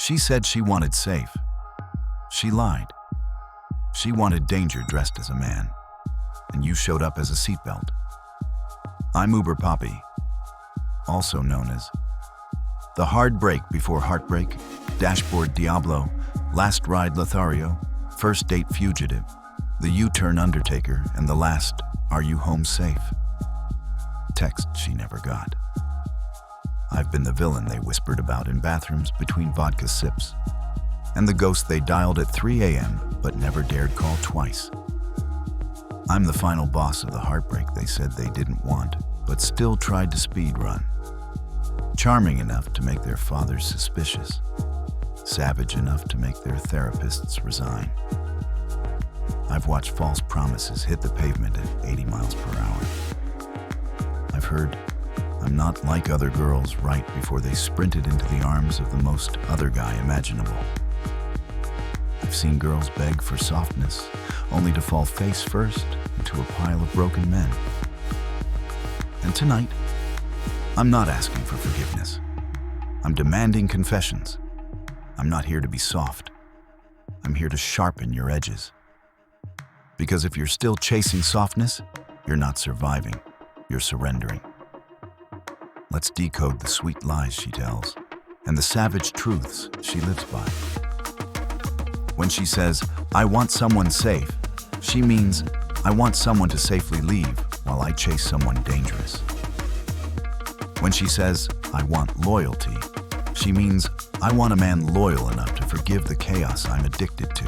She said she wanted safe. She lied. She wanted danger dressed as a man, and you showed up as a seatbelt. I'm Uber Papi, also known as the hard break before heartbreak, dashboard Diablo, last ride Lothario, first date fugitive, the U-turn undertaker, and the last, are you home safe? Text she never got. I've been the villain they whispered about in bathrooms between vodka sips, and the ghost they dialed at 3 a.m. but never dared call twice. I'm the final boss of the heartbreak they said they didn't want, but still tried to speed run. Charming enough to make their fathers suspicious. Savage enough to make their therapists resign. I've watched false promises hit the pavement at 80 miles per hour. I've heard I'm not like other girls right before they sprinted into the arms of the most other guy imaginable. I've seen girls beg for softness, only to fall face first into a pile of broken men. And tonight, I'm not asking for forgiveness. I'm demanding confessions. I'm not here to be soft. I'm here to sharpen your edges. Because if you're still chasing softness, you're not surviving, you're surrendering. Let's decode the sweet lies she tells and the savage truths she lives by. When she says, I want someone safe, she means I want someone to safely leave while I chase someone dangerous. When she says, I want loyalty, she means I want a man loyal enough to forgive the chaos I'm addicted to.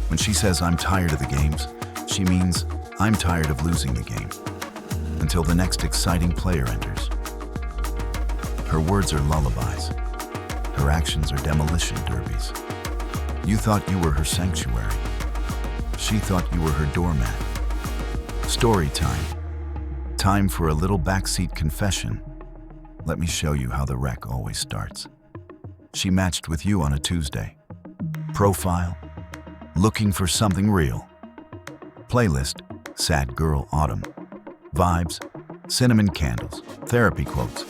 When she says I'm tired of the games, she means I'm tired of losing the game until the next exciting player enters. Her words are lullabies. Her actions are demolition derbies. You thought you were her sanctuary. She thought you were her doormat. Story time. Time for a little backseat confession. Let me show you how the wreck always starts. She matched with you on a Tuesday. Profile, looking for something real. Playlist, sad girl autumn. Vibes, cinnamon candles, therapy quotes,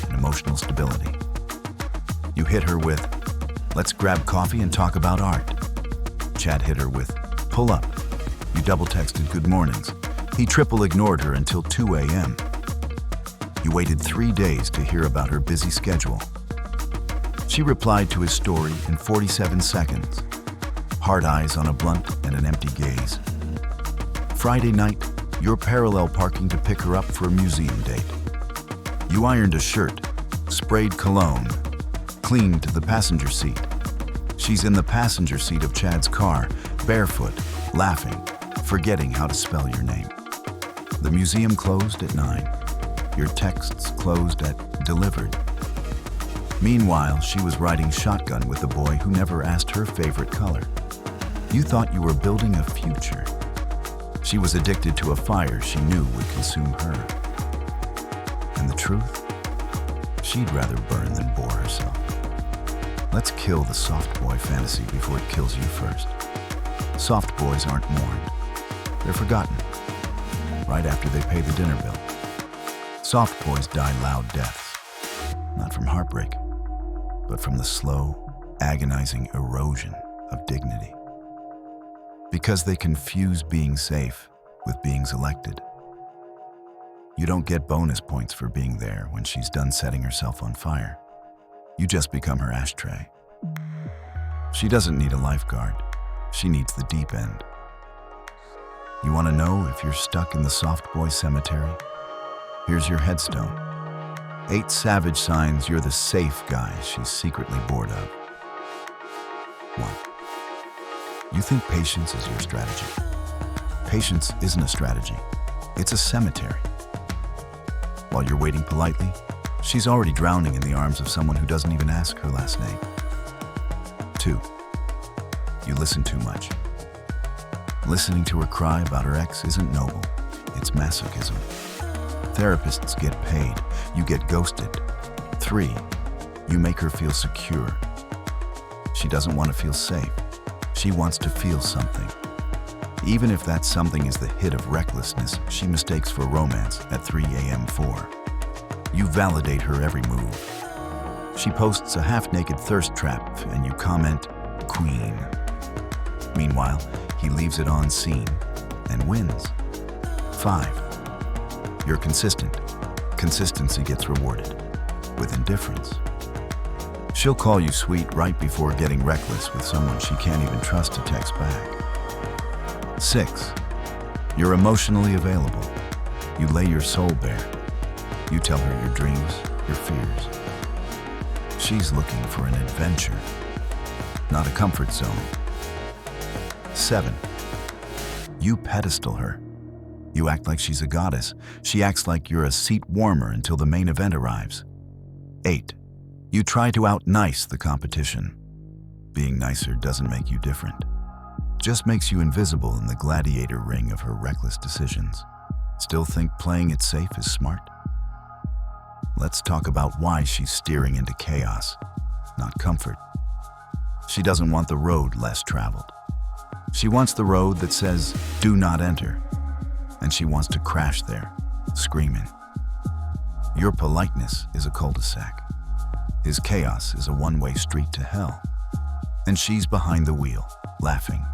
and emotional stability. You hit her with, let's grab coffee and talk about art. Chad hit her with, pull up. You double texted good mornings. He triple ignored her until 2 a.m. You waited 3 days to hear about her busy schedule. She replied to his story in 47 seconds. Hard eyes on a blunt and an empty gaze. Friday night, you're parallel parking to pick her up for a museum date. You ironed a shirt, sprayed cologne, cleaned the passenger seat. She's in the passenger seat of Chad's car, barefoot, laughing, forgetting how to spell your name. The museum closed at 9. Your texts closed at delivered. Meanwhile, she was riding shotgun with a boy who never asked her favorite color. You thought you were building a future. She was addicted to a fire she knew would consume her. And the truth? She'd rather burn than bore herself. Let's kill the soft boy fantasy before it kills you first. Soft boys aren't mourned. They're forgotten. Right after they pay the dinner bill. Soft boys die loud deaths. Not from heartbreak, but from the slow, agonizing erosion of dignity. Because they confuse being safe with being selected. You don't get bonus points for being there when she's done setting herself on fire. You just become her ashtray. She doesn't need a lifeguard. She needs the deep end. You want to know if you're stuck in the soft boy cemetery? Here's your headstone. 8 savage signs you're the safe guy she's secretly bored of. 1. You think patience is your strategy. Patience isn't a strategy. It's a cemetery. While you're waiting politely, she's already drowning in the arms of someone who doesn't even ask her last name. 2. You listen too much. Listening to her cry about her ex isn't noble. It's masochism. Therapists get paid. You get ghosted. 3. You make her feel secure. She doesn't want to feel safe. She wants to feel something. Even if that something is the hit of recklessness she mistakes for romance at 3 a.m. 4. You validate her every move. She posts a half-naked thirst trap and you comment, "Queen." Meanwhile, he leaves it on scene and wins. 5. You're consistent. Consistency gets rewarded with indifference. She'll call you sweet right before getting reckless with someone she can't even trust to text back. 6. You're emotionally available. You lay your soul bare. You tell her your dreams, your fears. She's looking for an adventure, not a comfort zone. 7. You pedestal her. You act like she's a goddess. She acts like you're a seat warmer until the main event arrives. 8. You try to out-nice the competition. Being nicer doesn't make you different. Just makes you invisible in the gladiator ring of her reckless decisions. Still think playing it safe is smart? Let's talk about why she's steering into chaos, not comfort. She doesn't want the road less traveled. She wants the road that says, "Do not enter." And she wants to crash there, screaming. Your politeness is a cul-de-sac. His chaos is a one-way street to hell. And she's behind the wheel, laughing.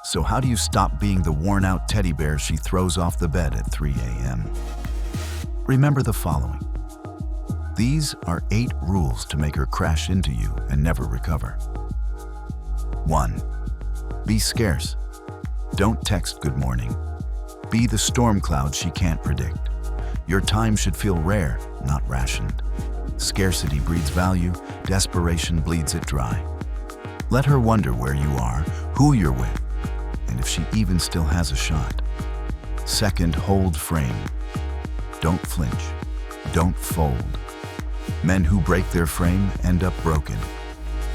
So how do you stop being the worn-out teddy bear she throws off the bed at 3 a.m.? Remember the following. These are 8 rules to make her crash into you and never recover. 1. Be scarce. Don't text good morning. Be the storm cloud she can't predict. Your time should feel rare, not rationed. Scarcity breeds value, desperation bleeds it dry. Let her wonder where you are, who you're with, and if she even still has a shot. 2. Hold frame. Don't flinch. Don't fold. Men who break their frame end up broken.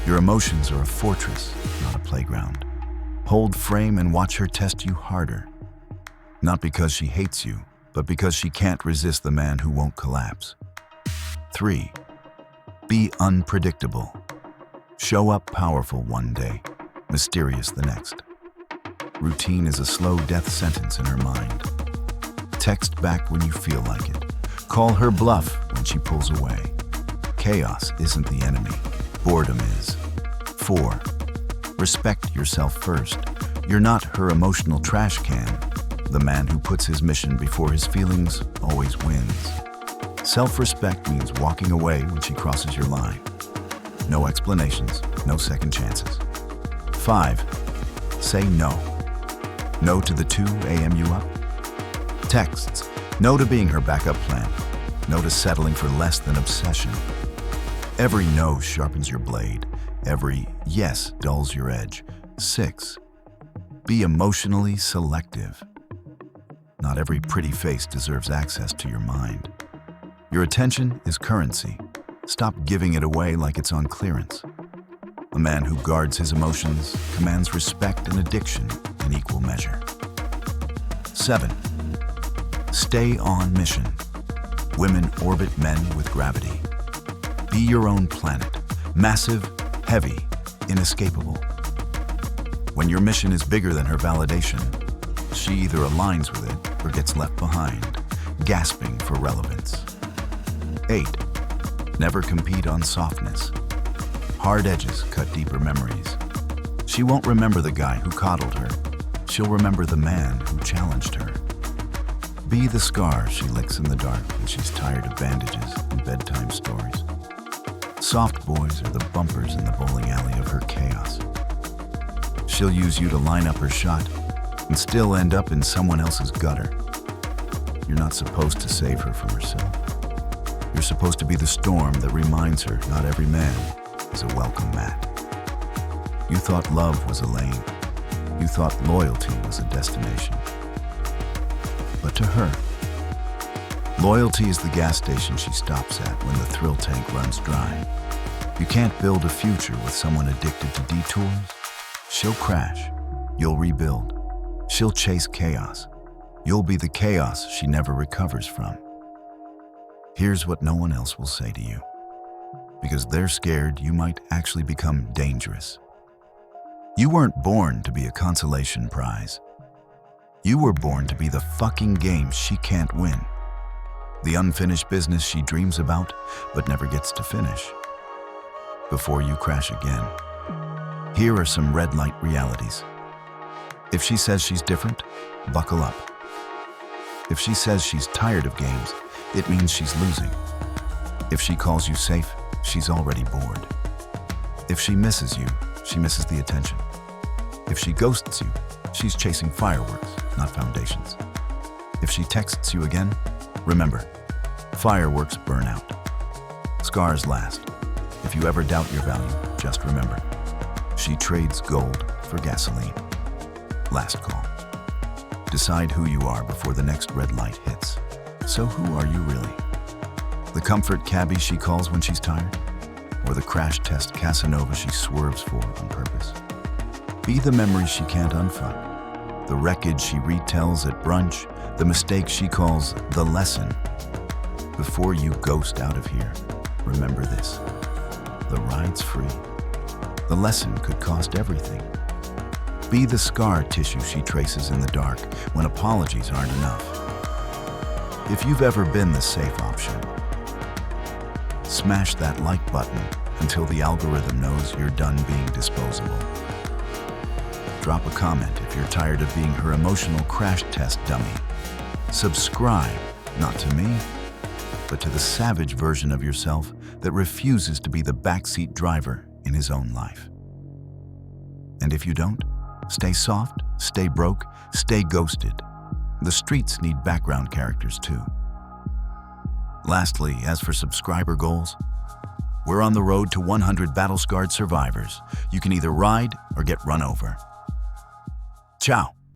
Your emotions are a fortress, not a playground. Hold frame and watch her test you harder. Not because she hates you, but because she can't resist the man who won't collapse. 3. Be unpredictable. Show up powerful one day, mysterious the next. Routine is a slow death sentence in her mind. Text back when you feel like it. Call her bluff when she pulls away. Chaos isn't the enemy, boredom is. 4. Respect yourself first. You're not her emotional trash can. The man who puts his mission before his feelings always wins. Self-respect means walking away when she crosses your line. No explanations, no second chances. 5. Say no. No to the 2 a.m. you up. Texts. No to being her backup plan. No to settling for less than obsession. Every no sharpens your blade. Every yes dulls your edge. 6. Be emotionally selective. Not every pretty face deserves access to your mind. Your attention is currency. Stop giving it away like it's on clearance. A man who guards his emotions commands respect and addiction in equal measure. 7. Stay on mission. Women orbit men with gravity. Be your own planet. Massive, heavy, inescapable. When your mission is bigger than her validation, she either aligns with it or gets left behind, gasping for relevance. 8. Never compete on softness. Hard edges cut deeper memories. She won't remember the guy who coddled her. She'll remember the man who challenged her. Be the scar she licks in the dark when she's tired of bandages and bedtime stories. Soft boys are the bumpers in the bowling alley of her chaos. She'll use you to line up her shot and still end up in someone else's gutter. You're not supposed to save her from herself. You're supposed to be the storm that reminds her not every man is a welcome mat. You thought love was a lane. You thought loyalty was a destination. But to her, loyalty is the gas station she stops at when the thrill tank runs dry. You can't build a future with someone addicted to detours. She'll crash. You'll rebuild. She'll chase chaos. You'll be the chaos she never recovers from. Here's what no one else will say to you. Because they're scared you might actually become dangerous. You weren't born to be a consolation prize. You were born to be the fucking game she can't win. The unfinished business she dreams about but never gets to finish. before you crash again. Here are some red light realities. If she says she's different, buckle up. If she says she's tired of games, it means she's losing. If she calls you safe, she's already bored. If she misses you, she misses the attention. If she ghosts you, she's chasing fireworks, not foundations. If she texts you again, remember, fireworks burn out. Scars last. If you ever doubt your value, just remember, she trades gold for gasoline. Last call. Decide who you are before the next red light hits. So who are you really? The comfort cabbie she calls when she's tired? Or the crash test Casanova she swerves for on purpose? Be the memory she can't unfuck, the wreckage she retells at brunch, the mistake she calls the lesson. Before you ghost out of here, remember this: the ride's free. The lesson could cost everything. Be the scar tissue she traces in the dark when apologies aren't enough. If you've ever been the safe option, smash that like button until the algorithm knows you're done being disposable. Drop a comment if you're tired of being her emotional crash test dummy. Subscribe, not to me, but to the savage version of yourself that refuses to be the backseat driver in his own life. And if you don't, stay soft, stay broke, stay ghosted. The streets need background characters too. Lastly, as for subscriber goals, we're on the road to 100 battle-scarred survivors. You can either ride or get run over. Ciao.